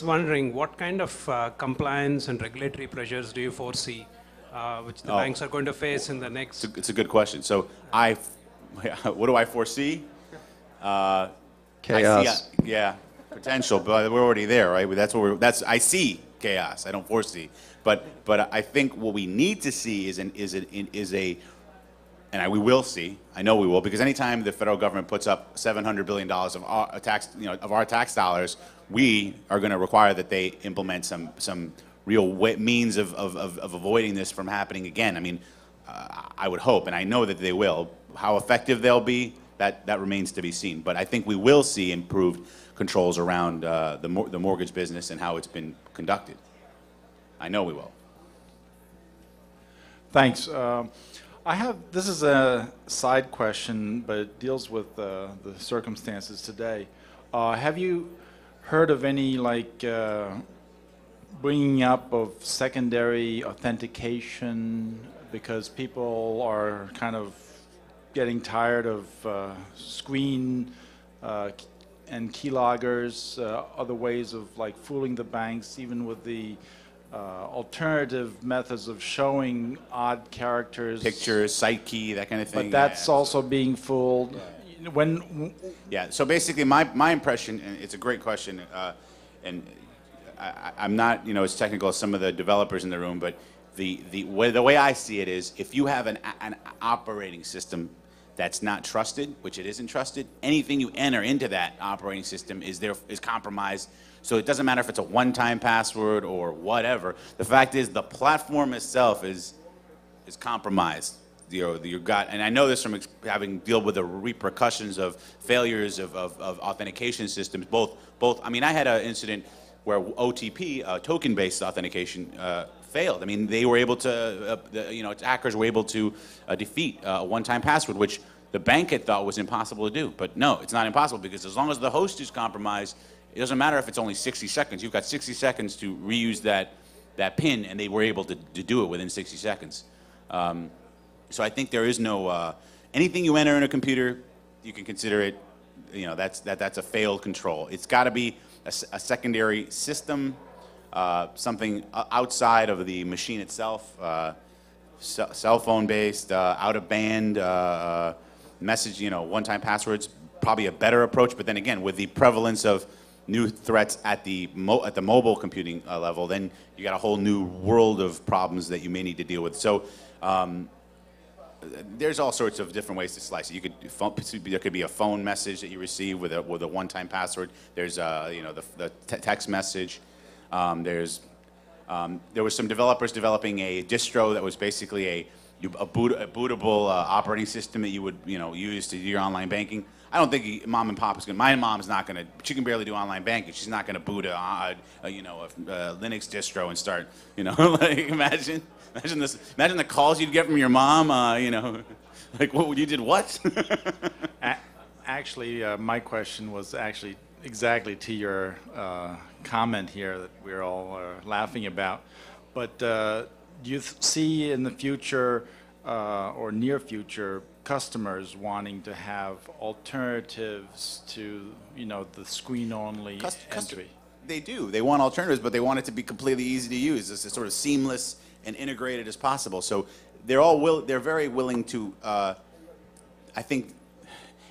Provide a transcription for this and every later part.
wondering what kind of compliance and regulatory pressures do you foresee which the banks are going to face in the next? It's a good question. So what do I foresee? Chaos. Yeah, potential, but we're already there, right? I see chaos. I don't foresee, but I think what we need to see we will see. I know we will, because anytime the federal government puts up $700 billion of our tax dollars, we are going to require that they implement some real means of avoiding this from happening again. I mean, I would hope, and I know that they will. How effective they'll be, that remains to be seen. But I think we will see improved controls around the mortgage business and how it's been conducted. I know we will. Thanks. This is a side question, but it deals with the circumstances today. Have you heard of any bringing up of secondary authentication, because people are kind of getting tired of screen and keyloggers, other ways of fooling the banks, even with the alternative methods of showing odd characters, pictures, site key, that kind of thing. But that's also being fooled. Yeah. So basically, my impression, and it's a great question, and I'm not as technical as some of the developers in the room, but the way I see it is, if you have an operating system that's not trusted, which it isn't trusted, anything you enter into that operating system is compromised. So it doesn't matter if it's a one-time password or whatever. The fact is, the platform itself is compromised. And I know this from having dealt with the repercussions of failures of authentication systems. Both. I mean, I had an incident where OTP, token-based authentication, failed. I mean, they were able to, hackers were able to defeat a one-time password, which the bank had thought was impossible to do. But no, it's not impossible, because as long as the host is compromised, it doesn't matter if it's only 60 seconds. You've got 60 seconds to reuse that PIN, and they were able to do it within 60 seconds. So I think there is no anything you enter in a computer, you can consider it, that's a failed control. It's got to be a secondary system, something outside of the machine itself, cell phone based, out of band message, one-time passwords, probably a better approach. But then again, with the prevalence of new threats at the mobile computing level, then you got a whole new world of problems that you may need to deal with. So there's all sorts of different ways to slice it. There could be a phone message that you receive with a one-time password. There's the text message. There was some developers developing a distro that was basically a bootable operating system that you would use to do your online banking. I don't think mom and pop is going to. My mom's not going to. She can barely do online banking. She's not going to boot a Linux distro and start. Imagine this. Imagine the calls you'd get from your mom. What you did? What? Actually, my question was actually exactly to your comment here that we're all laughing about. But do you see in the future or near future customers wanting to have alternatives to the screen-only entry? They do. They want alternatives, but they want it to be completely easy to use. It's sort of seamless and integrated as possible. So they're very willing to. I think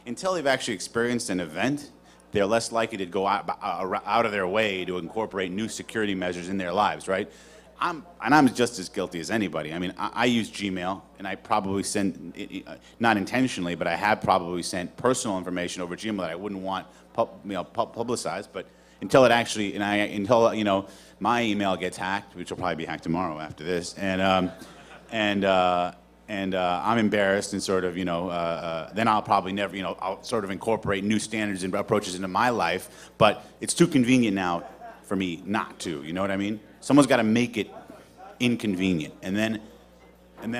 until they've actually experienced an event, they're less likely to go out of their way to incorporate new security measures in their lives, right? I'm just as guilty as anybody. I mean, I use Gmail, and I probably send, not intentionally, but I have probably sent personal information over Gmail that I wouldn't want publicized. But until it actually, until my email gets hacked, which will probably be hacked tomorrow after this, and I'm embarrassed and sort of, then I'll probably never, I'll sort of incorporate new standards and approaches into my life. But it's too convenient now for me not to. You know what I mean? Someone's got to make it inconvenient, and then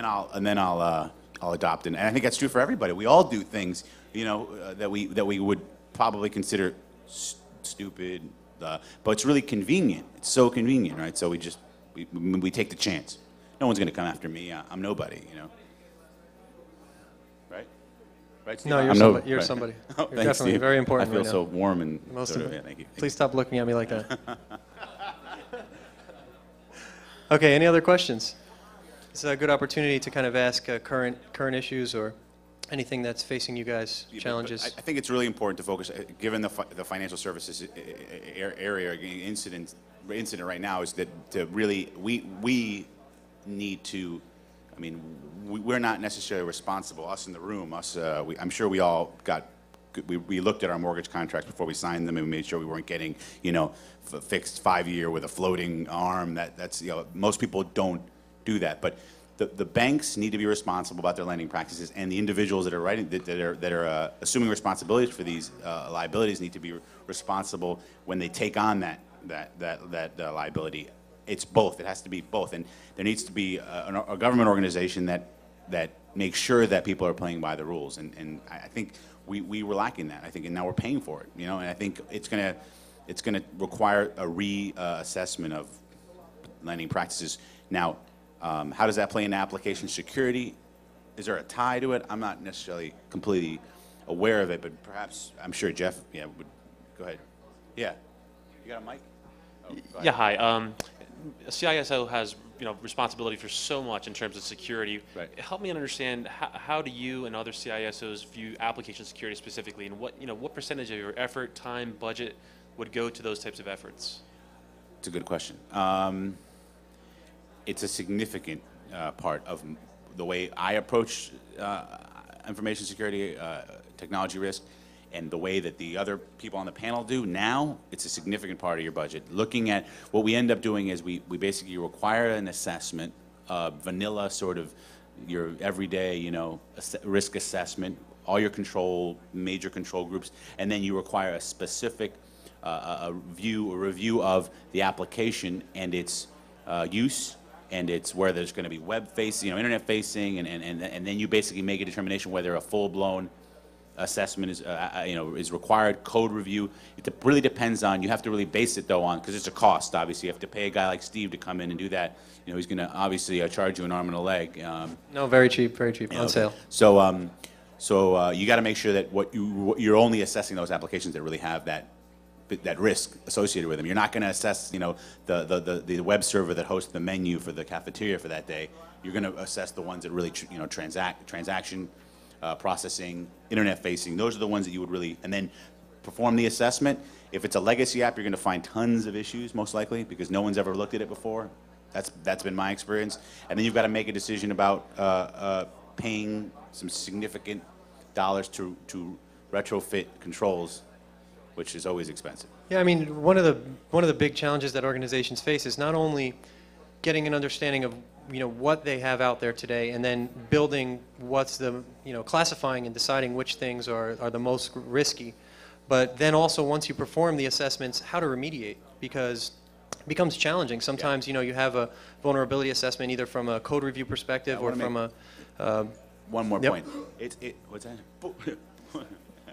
I'll adopt it. And I think that's true for everybody. We all do things, that we would probably consider stupid, but it's really convenient. It's so convenient, right? So we take the chance. No one's going to come after me. I'm nobody, Right? Right, Steve? No, you're somebody. Oh, You're definitely Steve. very important. I feel right so now. warm and Most sort of, yeah, thank you. Please stop looking at me like that. Okay, any other questions? It's a good opportunity to kind of ask current issues or anything that's facing you guys, Yeah, challenges. I think it's really important to focus, given the financial services area incident right now, is that to really we need to. I mean, we're not necessarily responsible. Us in the room, I'm sure we all got. We looked at our mortgage contracts before we signed them, and we made sure we weren't getting, you know, fixed 5-year with a floating arm. That's, you know, most people don't do that, but the banks need to be responsible about their lending practices, and the individuals that are writing that are assuming responsibilities for these liabilities need to be responsible when they take on that liability. It's both. It has to be both, and there needs to be a government organization that makes sure that people are playing by the rules. And I think we were lacking that. I think, and now we're paying for it. You know, and I think it's gonna require a reassessment of lending practices. Now, how does that play into application security? Is there a tie to it? I'm not necessarily completely aware of it, but perhaps I'm sure Jeff. Yeah, would go ahead. Yeah, you got a mic? Oh, yeah, hi. CISO has, you know, responsibility for so much in terms of security. Right. Help me understand how do you and other CISOs view application security specifically, and what percentage of your effort, time, budget would go to those types of efforts? It's a good question. It's a significant part of the way I approach information security, technology risk, and the way that the other people on the panel do now. It's a significant part of your budget. Looking at what we end up doing is we basically require an assessment, vanilla sort of your everyday, you know, risk assessment, all your major control groups, and then you require a specific review of the application and its use, and it's where there's going to be web-facing, you know, internet-facing, and then you basically make a determination whether a full-blown assessment is required. Code review. It really depends on. You have to really base it though on, because it's a cost. Obviously, you have to pay a guy like Steve to come in and do that. You know, he's going to obviously charge you an arm and a leg. No, very cheap, on sale. So you got to make sure that you're only assessing those applications that really have that risk associated with them. You're not going to assess, you know, the web server that hosts the menu for the cafeteria for that day. You're going to assess the ones that really, you know, transaction processing, internet facing. Those are the ones that you would really, and then perform the assessment. If it's a legacy app, you're going to find tons of issues, most likely, because no one's ever looked at it before. That's been my experience. And then you've got to make a decision about paying some significant dollars to retrofit controls, which is always expensive. Yeah, I mean, one of the big challenges that organizations face is not only getting an understanding of, you know, what they have out there today, and then building what's the, you know, classifying and deciding which things are the most risky, but then also once you perform the assessments, how to remediate, because it becomes challenging. Sometimes, you know, you have a vulnerability assessment either from a code review perspective or from a one more point. What's that?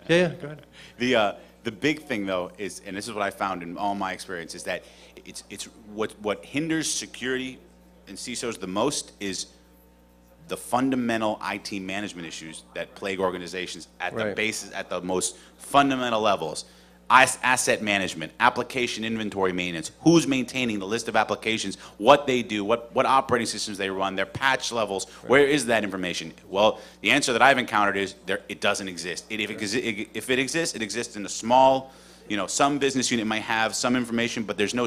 Yeah, go ahead. The big thing, though, is, and this is what I found in all my experience, is that it's what hinders security and CISOs the most is the fundamental IT management issues that plague organizations at the basis, at the most fundamental levels. Asset management, application inventory maintenance, who's maintaining the list of applications, what they do, what operating systems they run, their patch levels, where is that information? Well, the answer that I've encountered is it doesn't exist. If it exists, it exists in a small, you know, some business unit might have some information, but there's no